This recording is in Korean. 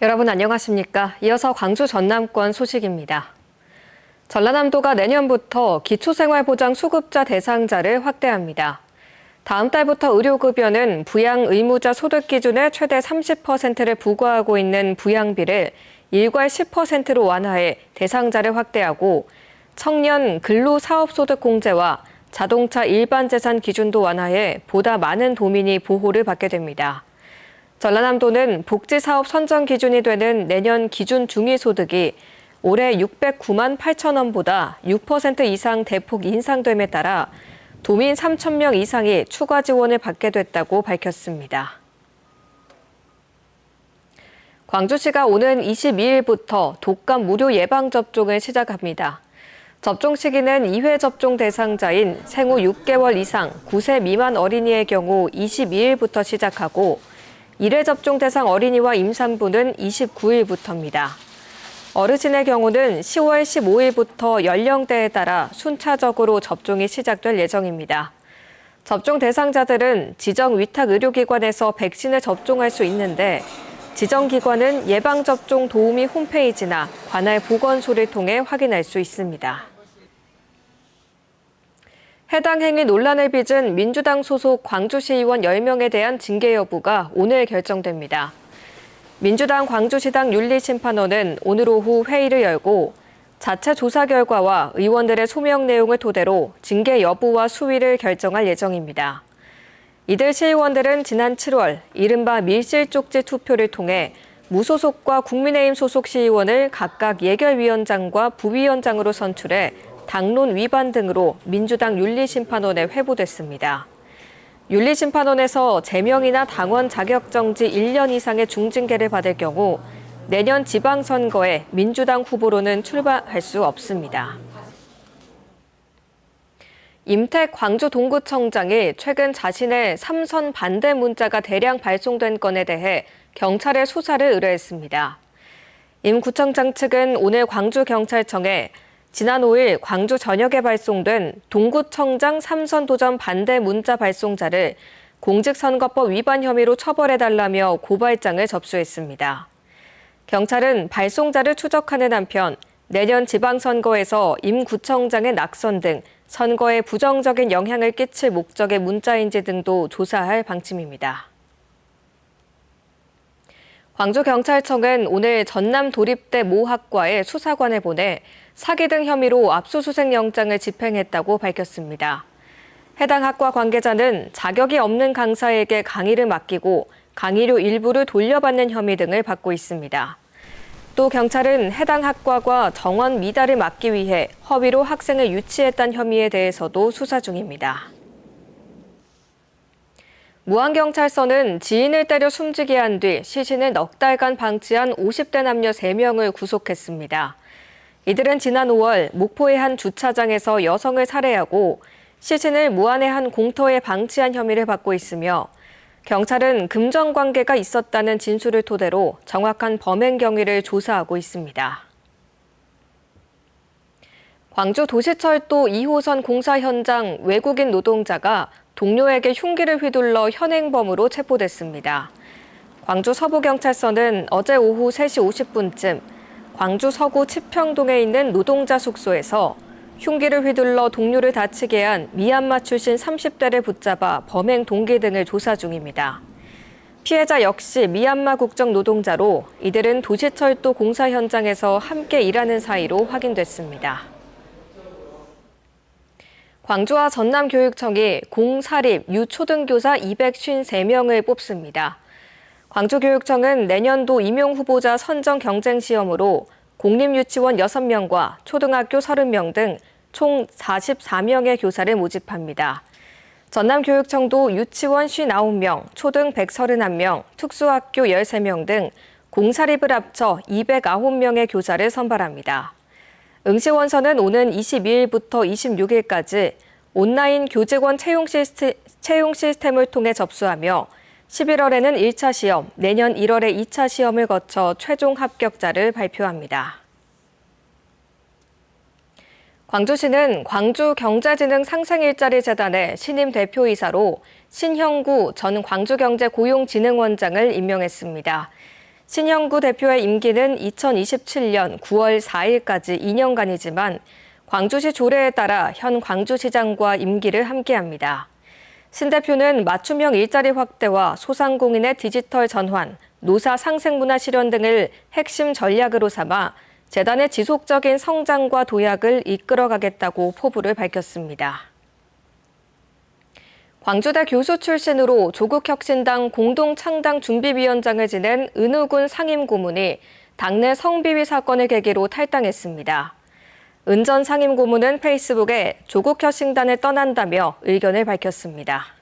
여러분 안녕하십니까? 이어서 광주 전남권 소식입니다. 전라남도가 내년부터 기초생활보장 수급자 대상자를 확대합니다. 다음 달부터 의료급여는 부양 의무자 소득 기준의 최대 30%를 부과하고 있는 부양비를 일괄 10%로 완화해 대상자를 확대하고 청년 근로사업소득 공제와 자동차 일반 재산 기준도 완화해 보다 많은 도민이 보호를 받게 됩니다. 전라남도는 복지사업 선정 기준이 되는 내년 기준 중위소득이 올해 609만 8천 원보다 6% 이상 대폭 인상됨에 따라 도민 3천 명 이상이 추가 지원을 받게 됐다고 밝혔습니다. 광주시가 오는 22일부터 독감 무료 예방접종을 시작합니다. 접종 시기는 2회 접종 대상자인 생후 6개월 이상 9세 미만 어린이의 경우 22일부터 시작하고 1회 접종 대상 어린이와 임산부는 29일부터입니다. 어르신의 경우는 10월 15일부터 연령대에 따라 순차적으로 접종이 시작될 예정입니다. 접종 대상자들은 지정 위탁 의료기관에서 백신을 접종할 수 있는데 지정기관은 예방접종 도우미 홈페이지나 관할 보건소를 통해 확인할 수 있습니다. 해당 행위 논란을 빚은 민주당 소속 광주시의원 10명에 대한 징계 여부가 오늘 결정됩니다. 민주당 광주시당 윤리심판원은 오늘 오후 회의를 열고 자체 조사 결과와 의원들의 소명 내용을 토대로 징계 여부와 수위를 결정할 예정입니다. 이들 시의원들은 지난 7월 이른바 밀실쪽지 투표를 통해 무소속과 국민의힘 소속 시의원을 각각 예결위원장과 부위원장으로 선출해 당론 위반 등으로 민주당 윤리심판원에 회부됐습니다. 윤리심판원에서 제명이나 당원 자격정지 1년 이상의 중징계를 받을 경우 내년 지방선거에 민주당 후보로는 출마할 수 없습니다. 임택 광주 동구청장이 최근 자신의 삼선 반대 문자가 대량 발송된 건에 대해 경찰에 수사를 의뢰했습니다. 임 구청장 측은 오늘 광주경찰청에 지난 5일 광주 전역에 발송된 동구청장 삼선 도전 반대 문자 발송자를 공직선거법 위반 혐의로 처벌해달라며 고발장을 접수했습니다. 경찰은 발송자를 추적하는 한편 내년 지방선거에서 임 구청장의 낙선 등 선거에 부정적인 영향을 끼칠 목적의 문자인지 등도 조사할 방침입니다. 광주경찰청은 오늘 전남도립대 모 학과에 수사관을 보내 사기 등 혐의로 압수수색 영장을 집행했다고 밝혔습니다. 해당 학과 관계자는 자격이 없는 강사에게 강의를 맡기고 강의료 일부를 돌려받는 혐의 등을 받고 있습니다. 또 경찰은 해당 학과가 정원 미달을 막기 위해 허위로 학생을 유치했다는 혐의에 대해서도 수사 중입니다. 무안경찰서는 지인을 때려 숨지게 한 뒤 시신을 넉 달간 방치한 50대 남녀 3명을 구속했습니다. 이들은 지난 5월 목포의 한 주차장에서 여성을 살해하고 시신을 무안의 한 공터에 방치한 혐의를 받고 있으며 경찰은 금전 관계가 있었다는 진술을 토대로 정확한 범행 경위를 조사하고 있습니다. 광주 도시철도 2호선 공사 현장 외국인 노동자가 동료에게 흉기를 휘둘러 현행범으로 체포됐습니다. 광주 서부경찰서는 어제 오후 3시 50분쯤 광주 서구 치평동에 있는 노동자 숙소에서 흉기를 휘둘러 동료를 다치게 한 미얀마 출신 30대를 붙잡아 범행 동기 등을 조사 중입니다. 피해자 역시 미얀마 국적 노동자로 이들은 도시철도 공사 현장에서 함께 일하는 사이로 확인됐습니다. 광주와 전남교육청이 공사립 유초등교사 253명을 뽑습니다. 광주교육청은 내년도 임용후보자 선정 경쟁시험으로 공립유치원 6명과 초등학교 30명 등 총 44명의 교사를 모집합니다. 전남교육청도 유치원 59명, 초등 131명, 특수학교 13명 등 공사립을 합쳐 209명의 교사를 선발합니다. 응시원서는 오는 22일부터 26일까지 온라인 교직원 채용 시스템을 통해 접수하며 11월에는 1차 시험, 내년 1월에 2차 시험을 거쳐 최종 합격자를 발표합니다. 광주시는 광주경제진흥상생일자리재단의 신임 대표이사로 신형구 전 광주경제고용진흥원장을 임명했습니다. 신영구 대표의 임기는 2027년 9월 4일까지 2년간이지만 광주시 조례에 따라 현 광주시장과 임기를 함께합니다. 신 대표는 맞춤형 일자리 확대와 소상공인의 디지털 전환, 노사 상생문화 실현 등을 핵심 전략으로 삼아 재단의 지속적인 성장과 도약을 이끌어가겠다고 포부를 밝혔습니다. 광주대 교수 출신으로 조국혁신당 공동창당 준비위원장을 지낸 은우군 상임고문이 당내 성비위 사건을 계기로 탈당했습니다. 은 전 상임고문은 페이스북에 조국혁신당을 떠난다며 의견을 밝혔습니다.